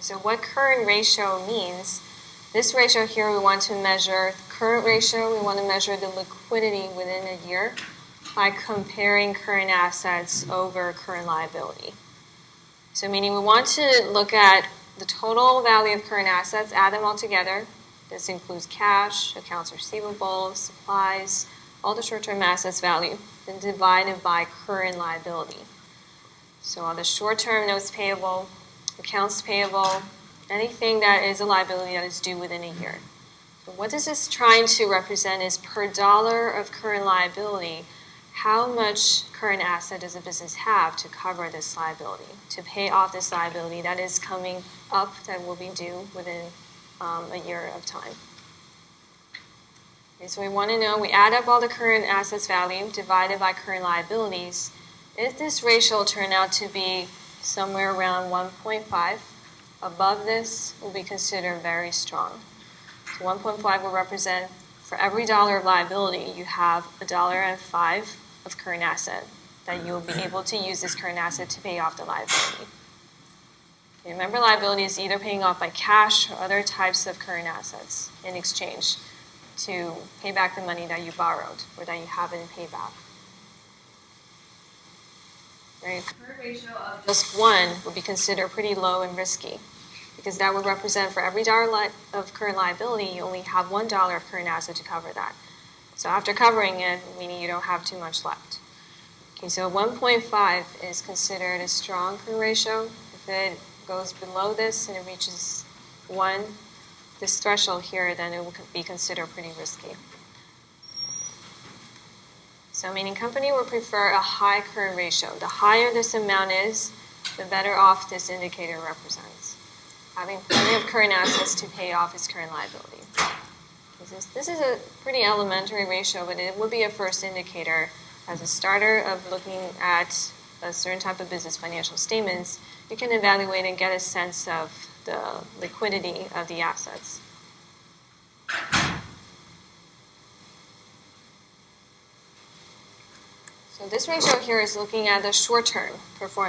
So what current ratio means, this ratio here we want to measure, current ratio, we want to measure the liquidity within a year by comparing current assets over current liability. So meaning we want to look at the total value of current assets, add them all together. This includes cash, accounts receivable, supplies, all the short-term assets value, then divided by current liability. So all the short-term notes payable, accounts payable, anything that is a liability that is due within a year. So what this is trying to represent is per dollar of current liability, how much current asset does a business have to cover this liability, to pay off this liability that is coming up, that will be due within a year of time. Okay, so we want to know, we add up all the current assets value divided by current liabilities. If this ratio turned out to be somewhere around 1.5, above this will be considered very strong. So 1.5 will represent, for every dollar of liability, you have $1.05 of current asset that you will be able to use this current asset to pay off the liability. Okay, remember, liability is either paying off by cash or other types of current assets in exchange to pay back the money that you borrowed or that you haven't paid back. Right? Current ratio of just 1 would be considered pretty low and risky, because that would represent for every dollar of current liability, you only have $1 of current asset to cover that. So after covering it, meaning you don't have too much left. Okay, so 1.5 is considered a strong current ratio. If it goes below this and it reaches 1, this threshold here, then it will be considered pretty risky. So meaning company would prefer a high current ratio. The higher this amount is, the better off this indicator represents. Having plenty of current assets to pay off its current liability. This is a pretty elementary ratio, but it would be a first indicator as a starter of looking at a certain type of business financial statements. You can evaluate and get a sense of the liquidity of the assets. So this ratio here is looking at the short-term performance.